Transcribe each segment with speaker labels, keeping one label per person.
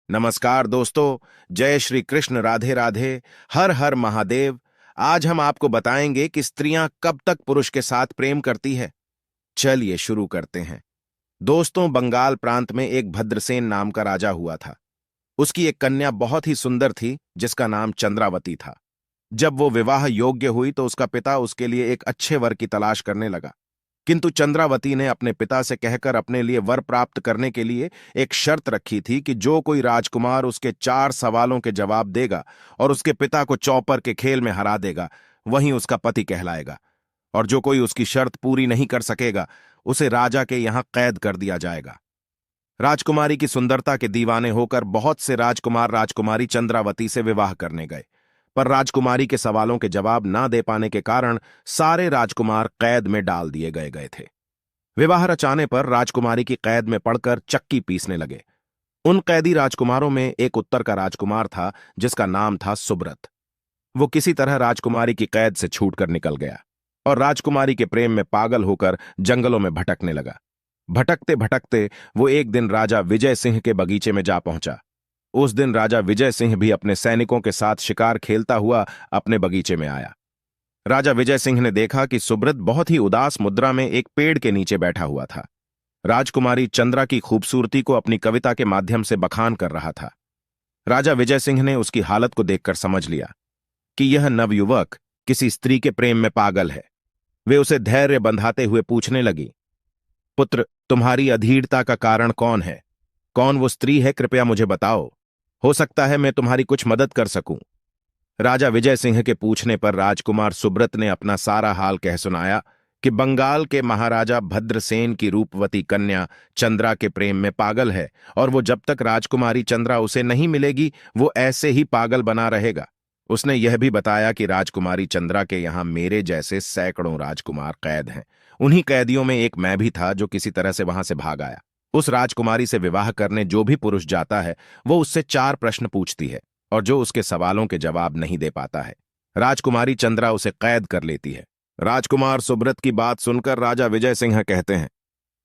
Speaker 1: नमस्कार दोस्तों। जय श्री कृष्ण, राधे राधे, हर हर महादेव। आज हम आपको बताएंगे कि स्त्रियां कब तक पुरुष के साथ प्रेम करती है। चलिए शुरू करते हैं। दोस्तों, बंगाल प्रांत में एक भद्रसेन नाम का राजा हुआ था। उसकी एक कन्या बहुत ही सुंदर थी जिसका नाम चंद्रावती था। जब वो विवाह योग्य हुई तो उसका पिता उसके लिए एक अच्छे वर की तलाश करने लगा। किंतु चंद्रावती ने अपने पिता से कहकर अपने लिए वर प्राप्त करने के लिए एक शर्त रखी थी कि जो कोई राजकुमार उसके 4 सवालों के जवाब देगा और उसके पिता को चौपर के खेल में हरा देगा, वही उसका पति कहलाएगा। और जो कोई उसकी शर्त पूरी नहीं कर सकेगा, उसे राजा के यहां कैद कर दिया जाएगा। राजकुमारी की सुंदरता के दीवाने होकर बहुत से राजकुमार राजकुमारी चंद्रावती से विवाह करने गए, पर राजकुमारी के सवालों के जवाब ना दे पाने के कारण सारे राजकुमार कैद में डाल दिए गए थे। विवाह रचाने पर राजकुमारी की कैद में पड़कर चक्की पीसने लगे। उन कैदी राजकुमारों में एक उत्तर का राजकुमार था जिसका नाम था सुब्रत। वो किसी तरह राजकुमारी की कैद से छूटकर निकल गया और राजकुमारी के प्रेम में पागल होकर जंगलों में भटकने लगा। भटकते भटकते वो एक दिन राजा विजय सिंह के बगीचे में जा पहुंचा। उस दिन राजा विजय सिंह भी अपने सैनिकों के साथ शिकार खेलता हुआ अपने बगीचे में आया। राजा विजय सिंह ने देखा कि सुब्रत बहुत ही उदास मुद्रा में एक पेड़ के नीचे बैठा हुआ था। राजकुमारी चंद्रा की खूबसूरती को अपनी कविता के माध्यम से बखान कर रहा था। राजा विजय सिंह ने उसकी हालत को देखकर समझ लिया कि यह नवयुवक किसी स्त्री के प्रेम में पागल है। वे उसे धैर्य बंधाते हुए पूछने लगी, पुत्र, तुम्हारी अधीरता का कारण कौन है? कौन वो स्त्री है? कृपया मुझे बताओ। हो सकता है मैं तुम्हारी कुछ मदद कर सकूं। राजा विजय सिंह के पूछने पर राजकुमार सुब्रत ने अपना सारा हाल कह सुनाया कि बंगाल के महाराजा भद्रसेन की रूपवती कन्या चंद्रा के प्रेम में पागल है और वो जब तक राजकुमारी चंद्रा उसे नहीं मिलेगी वो ऐसे ही पागल बना रहेगा। उसने यह भी बताया कि राजकुमारी चंद्रा के यहां मेरे जैसे सैकड़ों राजकुमार कैद हैं। उन्हीं कैदियों में एक मैं भी था जो किसी तरह से वहां से भाग आया। उस राजकुमारी से विवाह करने जो भी पुरुष जाता है वो उससे 4 प्रश्न पूछती है और जो उसके सवालों के जवाब नहीं दे पाता है, राजकुमारी चंद्रा उसे कैद कर लेती है। राजकुमार सुब्रत की बात सुनकर राजा विजय सिंह कहते हैं,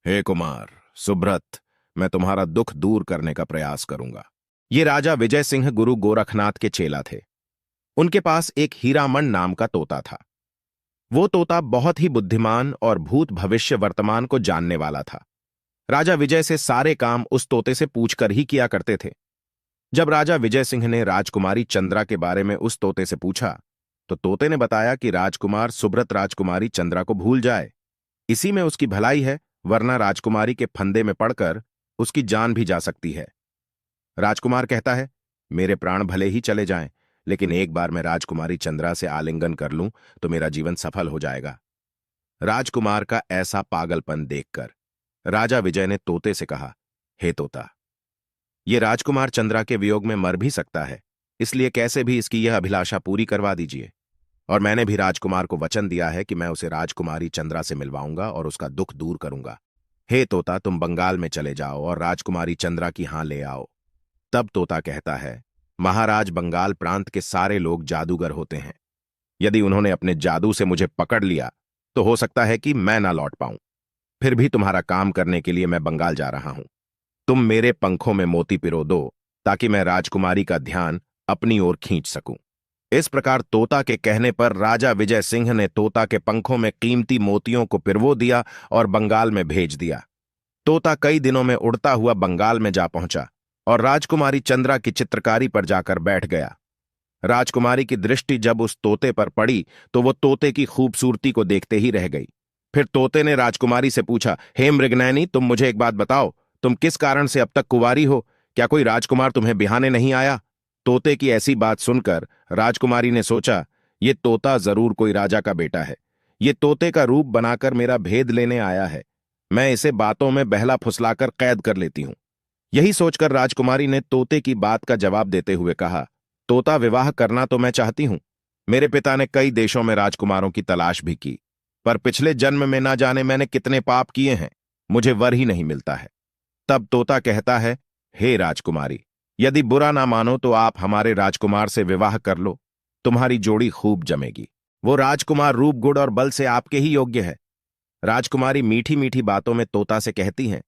Speaker 1: हे कुमार सुब्रत, मैं तुम्हारा दुख दूर करने का प्रयास करूंगा। ये राजा विजय सिंह गुरु गोरखनाथ के चेला थे। उनके पास एक हीरामन नाम का तोता था। वो तोता बहुत ही बुद्धिमान और भूत भविष्य वर्तमान को जानने वाला था। राजा विजय से सारे काम उस तोते से पूछकर ही किया करते थे। जब राजा विजय सिंह ने राजकुमारी चंद्रा के बारे में उस तोते से पूछा तो तोते ने बताया कि राजकुमार सुब्रत राजकुमारी चंद्रा को भूल जाए, इसी में उसकी भलाई है, वरना राजकुमारी के फंदे में पड़कर उसकी जान भी जा सकती है। राजकुमार कहता है, मेरे प्राण भले ही चले जाएं, लेकिन एक बार मैं राजकुमारी चंद्रा से आलिंगन कर लूं तो मेरा जीवन सफल हो जाएगा। राजकुमार का ऐसा पागलपन देखकर राजा विजय ने तोते से कहा, हे तोता, ये राजकुमार चंद्रा के वियोग में मर भी सकता है, इसलिए कैसे भी इसकी यह अभिलाषा पूरी करवा दीजिए। और मैंने भी राजकुमार को वचन दिया है कि मैं उसे राजकुमारी चंद्रा से मिलवाऊंगा और उसका दुख दूर करूंगा। हे तोता, तुम बंगाल में चले जाओ और राजकुमारी चंद्रा की हां ले आओ। तब तोता कहता है, महाराज, बंगाल प्रांत के सारे लोग जादूगर होते हैं। यदि उन्होंने अपने जादू से मुझे पकड़ लिया तो हो सकता है कि मैं ना लौट पाऊं। फिर भी तुम्हारा काम करने के लिए मैं बंगाल जा रहा हूं। तुम मेरे पंखों में मोती पिरो दो ताकि मैं राजकुमारी का ध्यान अपनी ओर खींच सकूं। इस प्रकार तोता के कहने पर राजा विजय सिंह ने तोता के पंखों में कीमती मोतियों को पिरवो दिया और बंगाल में भेज दिया। तोता कई दिनों में उड़ता हुआ बंगाल में जा पहुंचा और राजकुमारी चंद्रा की चित्रकारी पर जाकर बैठ गया। राजकुमारी की दृष्टि जब उस तोते पर पड़ी तो वो तोते की खूबसूरती को देखते ही रह गई। फिर तोते ने राजकुमारी से पूछा, हे मृगनयनी, तुम मुझे एक बात बताओ, तुम किस कारण से अब तक कुंवारी हो? क्या कोई राजकुमार तुम्हें बिहाने नहीं आया? तोते की ऐसी बात सुनकर राजकुमारी ने सोचा, ये तोता जरूर कोई राजा का बेटा है। ये तोते का रूप बनाकर मेरा भेद लेने आया है। मैं इसे बातों में बहला फुसलाकर कैद कर लेती हूं। यही सोचकर राजकुमारी ने तोते की बात का जवाब देते हुए कहा, तोता, विवाह करना तो मैं चाहती हूं। मेरे पिता ने कई देशों में राजकुमारों की तलाश भी की, पर पिछले जन्म में ना जाने मैंने कितने पाप किए हैं, मुझे वर ही नहीं मिलता है। तब तोता कहता है, हे राजकुमारी, यदि बुरा ना मानो तो आप हमारे राजकुमार से विवाह कर लो, तुम्हारी जोड़ी खूब जमेगी। वो राजकुमार रूप, गुण और बल से आपके ही योग्य है। राजकुमारी मीठी मीठी बातों में तोता से कहती हैं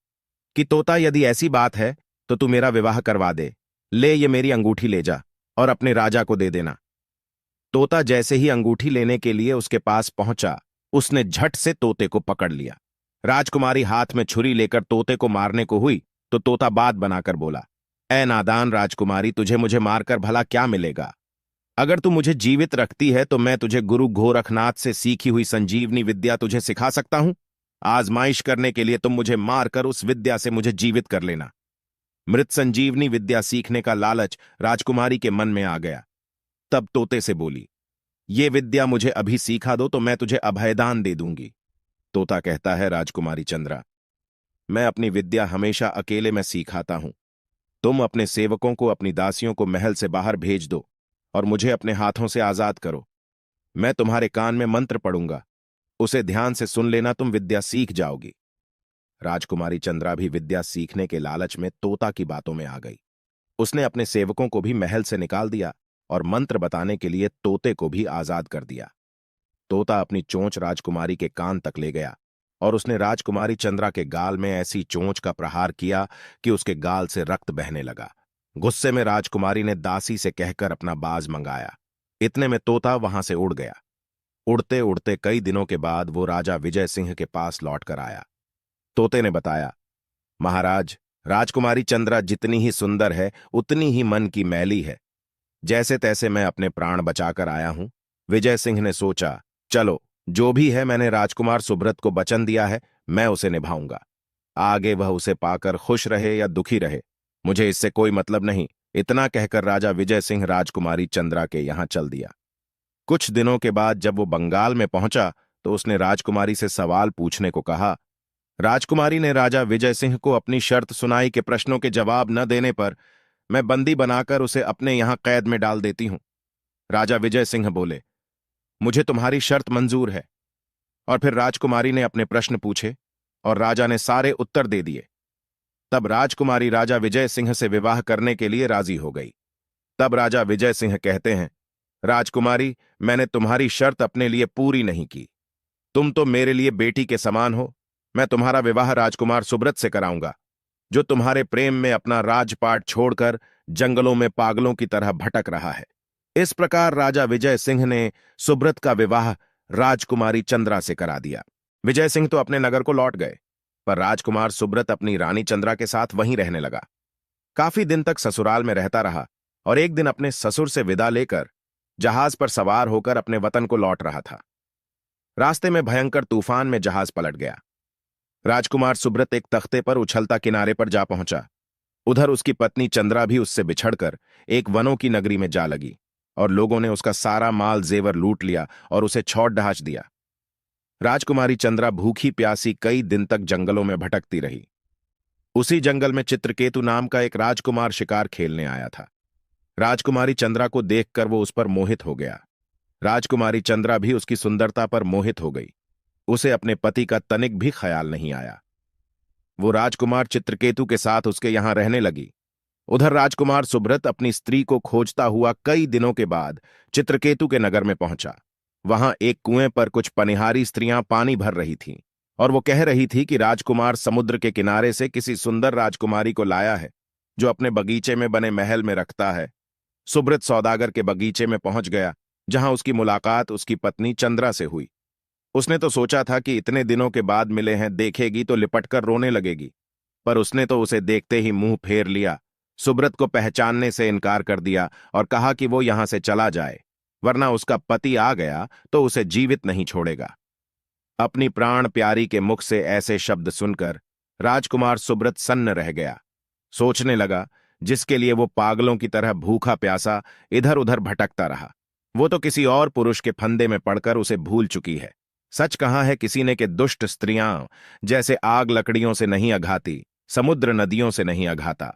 Speaker 1: कि तोता, यदि ऐसी बात है तो तू मेरा विवाह करवा दे, ले ये मेरी अंगूठी ले जा और अपने राजा को दे देना। तोता जैसे ही अंगूठी लेने के लिए उसके पास पहुंचा, उसने झट से तोते को पकड़ लिया। राजकुमारी हाथ में छुरी लेकर तोते को मारने को हुई तो तोता बात बनाकर बोला, ऐ नादान राजकुमारी, तुझे मुझे मारकर भला क्या मिलेगा? अगर तू मुझे जीवित रखती है तो मैं तुझे गुरु गोरखनाथ से सीखी हुई संजीवनी विद्या तुझे सिखा सकता हूं। आजमाइश करने के लिए तुम मुझे मारकर उस विद्या से मुझे जीवित कर लेना। मृत संजीवनी विद्या सीखने का लालच राजकुमारी के मन में आ गया। तब तोते से बोली, ये विद्या मुझे अभी सीखा दो तो मैं तुझे अभयदान दे दूंगी। तोता कहता है, राजकुमारी चंद्रा, मैं अपनी विद्या हमेशा अकेले में सिखाता हूं। तुम अपने सेवकों को, अपनी दासियों को महल से बाहर भेज दो और मुझे अपने हाथों से आजाद करो। मैं तुम्हारे कान में मंत्र पढ़ूंगा, उसे ध्यान से सुन लेना, तुम विद्या सीख जाओगी। राजकुमारी चंद्रा भी विद्या सीखने के लालच में तोता की बातों में आ गई। उसने अपने सेवकों को भी महल से निकाल दिया और मंत्र बताने के लिए तोते को भी आजाद कर दिया। तोता अपनी चोंच राजकुमारी के कान तक ले गया और उसने राजकुमारी चंद्रा के गाल में ऐसी चोंच का प्रहार किया कि उसके गाल से रक्त बहने लगा। गुस्से में राजकुमारी ने दासी से कहकर अपना बाज मंगाया। इतने में तोता वहां से उड़ गया। उड़ते उड़ते कई दिनों के बाद वो राजा विजय सिंह के पास लौट कर आया। तोते ने बताया, महाराज, राजकुमारी चंद्रा जितनी ही सुंदर है उतनी ही मन की मैली है। जैसे तैसे मैं अपने प्राण बचाकर आया हूं। विजय सिंह ने सोचा, चलो जो भी है, मैंने राजकुमार सुब्रत को वचन दिया है, मैं उसे निभाऊंगा। आगे वह उसे पाकर खुश रहे या दुखी रहे, मुझे इससे कोई मतलब नहीं। इतना कहकर राजा विजय सिंह राजकुमारी चंद्रा के यहां चल दिया। कुछ दिनों के बाद जब वो बंगाल में पहुंचा तो उसने राजकुमारी से सवाल पूछने को कहा। राजकुमारी ने राजा विजय सिंह को अपनी शर्त सुनाई कि प्रश्नों के जवाब न देने पर मैं बंदी बनाकर उसे अपने यहां कैद में डाल देती हूं। राजा विजय सिंह बोले, मुझे तुम्हारी शर्त मंजूर है। और फिर राजकुमारी ने अपने प्रश्न पूछे और राजा ने सारे उत्तर दे दिए। तब राजकुमारी राजा विजय सिंह से विवाह करने के लिए राजी हो गई। तब राजा विजय सिंह कहते हैं, राजकुमारी, मैंने तुम्हारी शर्त अपने लिए पूरी नहीं की। तुम तो मेरे लिए बेटी के समान हो। मैं तुम्हारा विवाह राजकुमार सुब्रत से कराऊंगा, जो तुम्हारे प्रेम में अपना राजपाट छोड़कर जंगलों में पागलों की तरह भटक रहा है। इस प्रकार राजा विजय सिंह ने सुब्रत का विवाह राजकुमारी चंद्रा से करा दिया। विजय सिंह तो अपने नगर को लौट गए, पर राजकुमार सुब्रत अपनी रानी चंद्रा के साथ वहीं रहने लगा। काफी दिन तक ससुराल में रहता रहा और एक दिन अपने ससुर से विदा लेकर जहाज पर सवार होकर अपने वतन को लौट रहा था। रास्ते में भयंकर तूफान में जहाज पलट गया। राजकुमार सुब्रत एक तख्ते पर उछलता किनारे पर जा पहुंचा। उधर उसकी पत्नी चंद्रा भी उससे बिछड़कर एक वनों की नगरी में जा लगी और लोगों ने उसका सारा माल जेवर लूट लिया और उसे छौट ढांच दिया। राजकुमारी चंद्रा भूखी प्यासी कई दिन तक जंगलों में भटकती रही। उसी जंगल में चित्रकेतु नाम का एक राजकुमार शिकार खेलने आया था। राजकुमारी चंद्रा को देखकर वो उस पर मोहित हो गया। राजकुमारी चंद्रा भी उसकी सुंदरता पर मोहित हो गई। उसे अपने पति का तनिक भी ख्याल नहीं आया। वो राजकुमार चित्रकेतु के साथ उसके यहां रहने लगी। उधर राजकुमार सुब्रत अपनी स्त्री को खोजता हुआ कई दिनों के बाद चित्रकेतु के नगर में पहुंचा। वहां एक कुएं पर कुछ पनिहारी स्त्रियां पानी भर रही थीं और वो कह रही थी कि राजकुमार समुद्र के किनारे से किसी सुंदर राजकुमारी को लाया है, जो अपने बगीचे में बने महल में रखता है। सुब्रत सौदागर के बगीचे में पहुंच गया, जहां उसकी मुलाकात उसकी पत्नी चंद्रा से हुई। उसने तो सोचा था कि इतने दिनों के बाद मिले हैं, देखेगी तो लिपटकर रोने लगेगी, पर उसने तो उसे देखते ही मुंह फेर लिया, सुब्रत को पहचानने से इनकार कर दिया और कहा कि वो यहां से चला जाए, वरना उसका पति आ गया तो उसे जीवित नहीं छोड़ेगा। अपनी प्राण प्यारी के मुख से ऐसे शब्द सुनकर राजकुमार सुब्रत सन्न रह गया। सोचने लगा, जिसके लिए वो पागलों की तरह भूखा प्यासा इधर उधर भटकता रहा, वो तो किसी और पुरुष के फंदे में पड़कर उसे भूल चुकी है। सच कहा है किसी ने कि दुष्ट स्त्रियां जैसे आग लकड़ियों से नहीं अघाती, समुद्र नदियों से नहीं अघाता।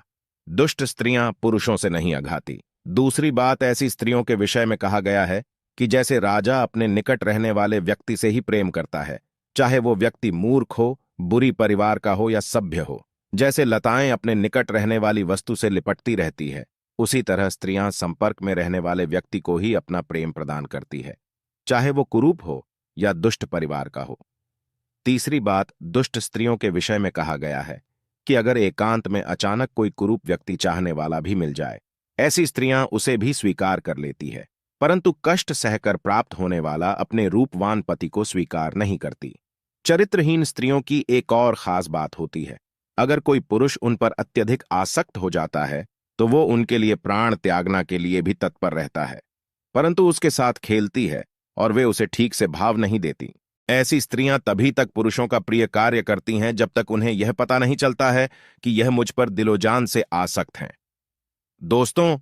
Speaker 1: दुष्ट स्त्रियां पुरुषों से नहीं अघाती। दूसरी बात ऐसी स्त्रियों के विषय में कहा गया है कि जैसे राजा अपने निकट रहने वाले व्यक्ति से ही प्रेम करता है, चाहे वो व्यक्ति मूर्ख हो, बुरी परिवार का हो या सभ्य हो। जैसे लताएं अपने निकट रहने वाली वस्तु से लिपटती रहती है, उसी तरह स्त्रियां संपर्क में रहने वाले व्यक्ति को ही अपना प्रेम प्रदान करती है, चाहे वो कुरूप हो या दुष्ट परिवार का हो। तीसरी बात, दुष्ट स्त्रियों के विषय में कहा गया है कि अगर एकांत में अचानक कोई कुरूप व्यक्ति चाहने वाला भी मिल जाए ऐसी स्त्रियां उसे भी स्वीकार कर लेती है, परंतु कष्ट सहकर प्राप्त होने वाला अपने रूपवान पति को स्वीकार नहीं करती। चरित्रहीन स्त्रियों की एक और खास बात होती है। अगर कोई पुरुष उन पर अत्यधिक आसक्त हो जाता है तो वो उनके लिए प्राण त्यागना के लिए भी तत्पर रहता है, परंतु उसके साथ खेलती है और वे उसे ठीक से भाव नहीं देती। ऐसी स्त्रियां तभी तक पुरुषों का प्रिय कार्य करती हैं जब तक उन्हें यह पता नहीं चलता है कि यह मुझ पर दिलोजान से आसक्त हैं। दोस्तों,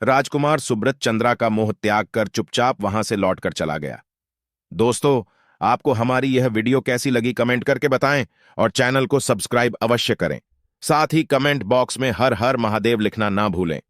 Speaker 1: राजकुमार सुब्रत चंद्रा का मोह त्याग कर चुपचाप वहां से लौटकर चला गया। दोस्तों, आपको हमारी यह वीडियो कैसी लगी कमेंट करके बताएं और चैनल को सब्सक्राइब अवश्य करें। साथ ही कमेंट बॉक्स में हर हर महादेव लिखना ना भूलें।